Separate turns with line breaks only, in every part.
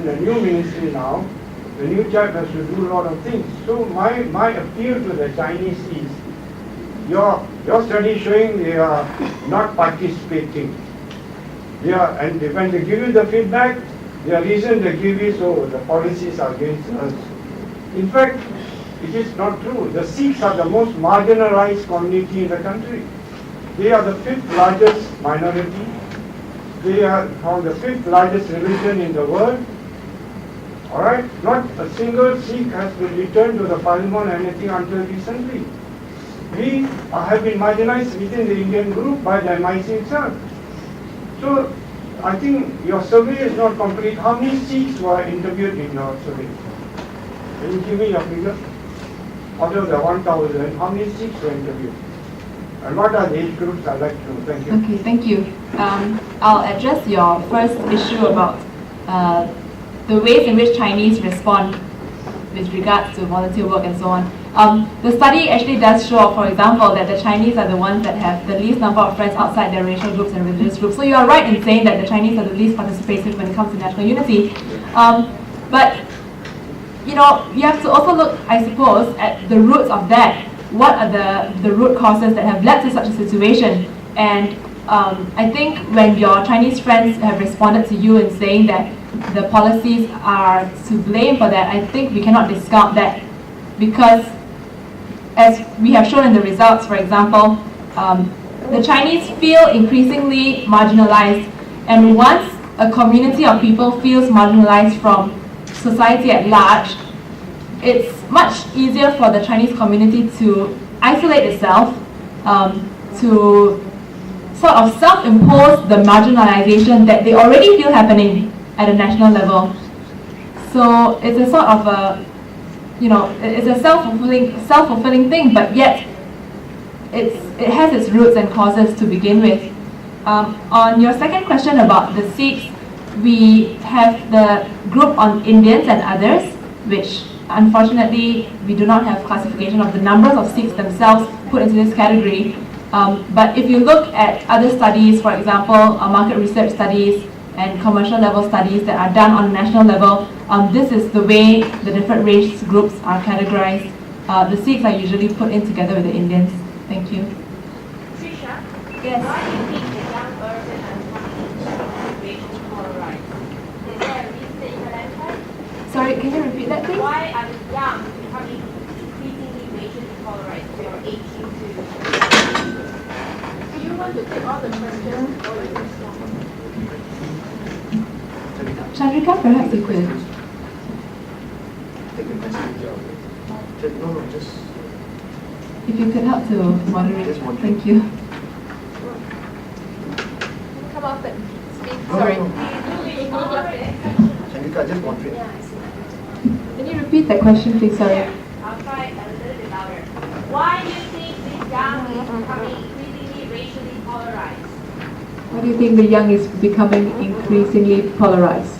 in the new ministry now. The new chap has to do a lot of things. So my appeal to the Chinese is, your study showing they are not participating. And when they give you the feedback, their reason they give is, oh, the policies are against us. In fact, it is not true. The Sikhs are the most marginalized community in the country. They are the 5th largest minority. They are called the 5th largest religion in the world. Alright? Not a single Sikh has been returned to the parliament or anything until recently. We have been marginalized within the Indian group by the MIC itself. So, I think your survey is not complete. How many Sikhs were interviewed in your survey? Can you give me your figure? Out of the 1,000, how many Sikhs were interviewed? And what are the age groups? I'd like to know. Thank you.
Okay, thank you. I'll address your first issue about the ways in which Chinese respond with regards to volunteer work and so on. The study actually does show, for example, that the Chinese are the ones that have the least number of friends outside their racial groups and religious groups. So you are right in saying that the Chinese are the least participative when it comes to national unity. But you know, you have to also look, I suppose, at the roots of that. What are the root causes that have led to such a situation? And I think when your Chinese friends have responded to you in saying that the policies are to blame for that, I think we cannot discount that, because as we have shown in the results, for example, the Chinese feel increasingly marginalized, and once a community of people feels marginalized from society at large, it's much easier for the Chinese community to isolate itself, to sort of self-impose the marginalization that they already feel happening at a national level. So it's a sort of a, you know, it's a self-fulfilling thing, but yet it has its roots and causes to begin with. On your second question about the Sikhs, we have the group on Indians and others, which unfortunately we do not have classification of the numbers of Sikhs themselves put into this category. But if you look at other studies, for example, market research studies and commercial level studies that are done on a national level, this is the way the different race groups are categorized. The Sikhs are usually put in together with the Indians. Thank you.
Trisha?
Yes.
Why do you think the young urban and racially polarized? Is there a reason that you can identify?
Sorry, can you repeat that, please?
Why are the young becoming increasingly racially polarized? They are aging to... Do you want to take all the questions or you just want?
Chandrika, perhaps you could.
Take the message. No, just...
If you could help to moderate.
Just moderate.
Thank you.
Come up and speak.
No,
Sorry.
no. Chandrika, just moderate.
Can you repeat that question, please? Sorry.
I'll try a little bit louder. Why do you think this young is becoming increasingly racially polarized?
Why do you think the young is becoming increasingly polarized?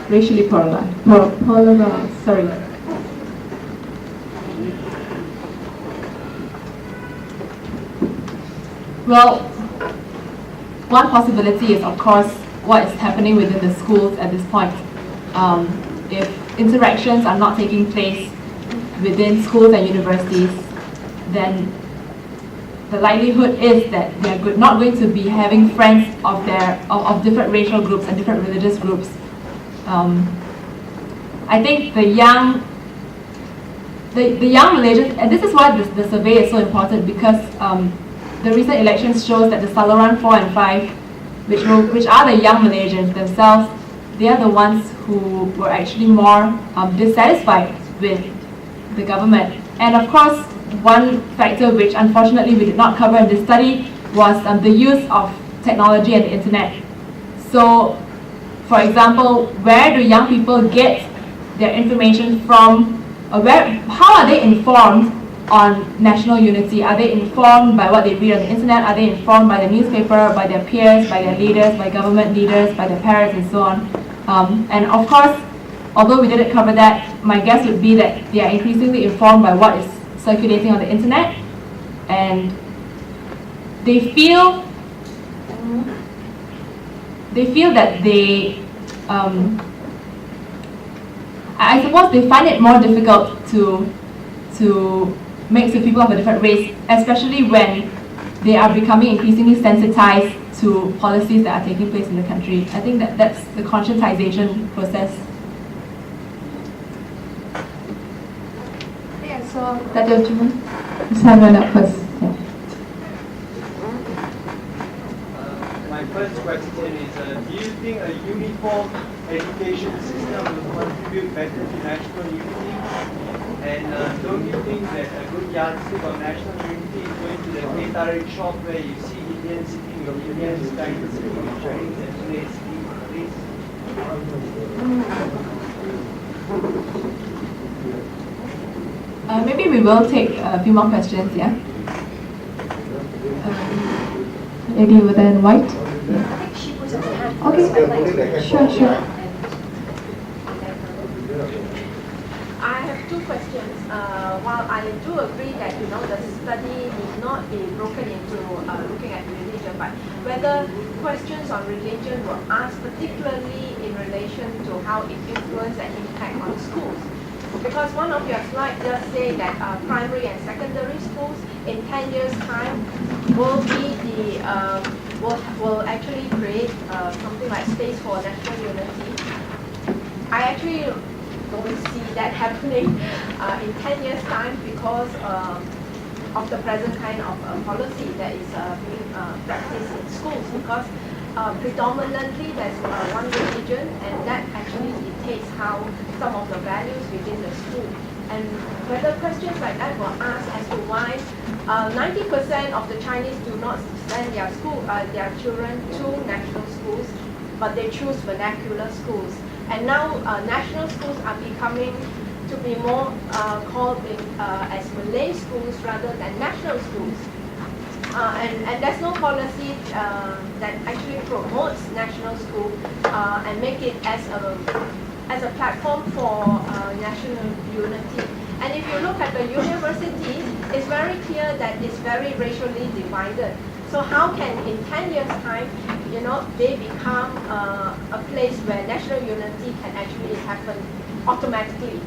Racially polarized. Polarized. Sorry. Well, one possibility is, of course, what is happening within the schools at this point. If interactions are not taking place within schools and universities, then the likelihood is that they are not going to be having friends of different racial groups and different religious groups. I think the young Malaysians, and this is why the survey is so important, because the recent elections shows that the Salaran 4 and 5, which are the young Malaysians themselves, they are the ones who were actually more dissatisfied with the government. And of course, one factor which unfortunately we did not cover in this study was the use of technology and the internet. So, for example, where do young people get their information from? How are they informed on national unity? Are they informed by what they read on the internet? Are they informed by the newspaper, by their peers, by their leaders, by government leaders, by their parents, and so on? And of course, although we didn't cover that, my guess would be that they are increasingly informed by what is circulating on the internet, and they feel that they I suppose they find it more difficult to mix with people of a different race, especially when they are becoming increasingly sensitized to policies that are taking place in the country. I think that's the conscientization process. Yeah, so that gentleman, his hand went up first. Yeah.
My first question is, do you think a uniform education system will contribute better to national unity? And don't you think that a good yardstick of national unity is going to the teh tarik shop where you see Indians sitting with Indians, Chinese sitting with Chinese, and Malays sitting with Malays?
Maybe we will take a few more questions, yeah? Lady over there in white.
I think she put up her hand.
Okay, sure.
I have two questions. While I do agree that the study need not be broken into looking at religion, but whether questions on religion were asked particularly in relation to how it influences and impact on schools. Because one of your slides does say that primary and secondary schools in 10 years' time will be will actually create something like space for national unity. I actually don't see that happening in 10 years' time because of the present kind of policy that is being practiced in schools. Because predominantly there's one religion, and that actually dictates how some of the values within the school. And whether questions like that were asked as to why 90% of the Chinese do not send their children to national schools, but they choose vernacular schools. And now national schools are becoming to be more called as Malay schools rather than national schools. And there's no policy that actually promotes national school and make it as a platform for national unity. And if you look at the universities, it's very clear that it's very racially divided. So how can in 10 years' time, they become a place where national unity can actually happen automatically?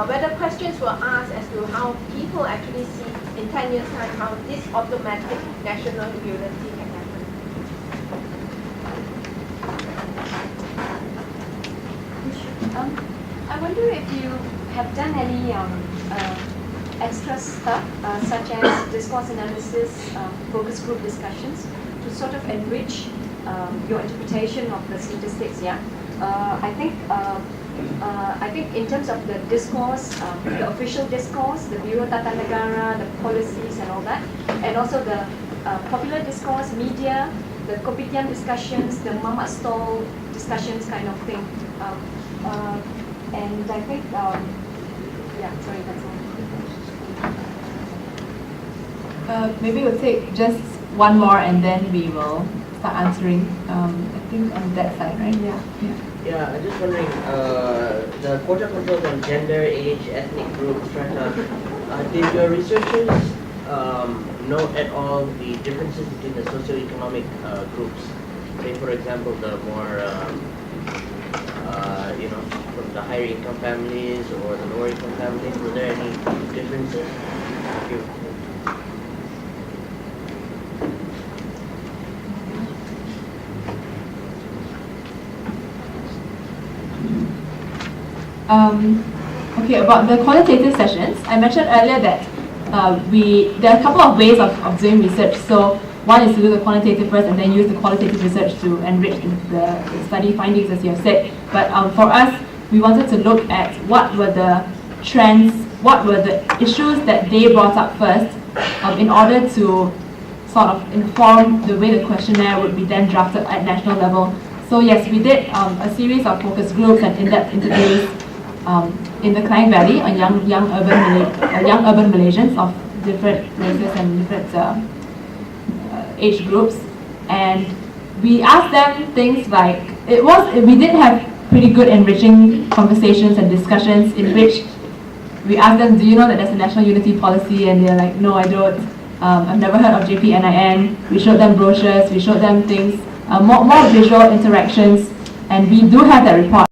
Whether questions were asked as to how people actually see in 10 years' time how this automatic national unity can happen.
I wonder if you have done any extra stuff, such as discourse analysis, focus group discussions, to sort of enrich your interpretation of the statistics. Yeah, I think in terms of the discourse, the official discourse, the Bureau Tata Negara, the policies and all that, and also the popular discourse, media, the Kopitiam discussions, the Mamak stall discussions kind of thing. And I think, that's all.
Maybe we'll take just one more and then we will start answering. I think on that side, right? Yeah.
Yeah, I'm just wondering, the quota controls on gender, age, ethnic group, strata, did your researchers note at all the differences between the socioeconomic groups? Say, for example, the more, from the higher income families or the lower income families, were there any differences? Thank you.
Okay, about the qualitative sessions, I mentioned earlier that there are a couple of ways of doing research. So one is to do the quantitative first and then use the qualitative research to enrich the study findings, as you have said. But for us, we wanted to look at what were the trends, what were the issues that they brought up first in order to sort of inform the way the questionnaire would be then drafted at national level. So yes, we did a series of focus groups and in-depth interviews in the Klang Valley on young urban Malaysians of different races and different age groups, and we asked them things like we did have pretty good enriching conversations and discussions in which we asked them, do you know that there's a national unity policy? And they're like, no, I don't. I've never heard of JPNIN. We showed them brochures, we showed them things, more visual interactions, And we do have that report.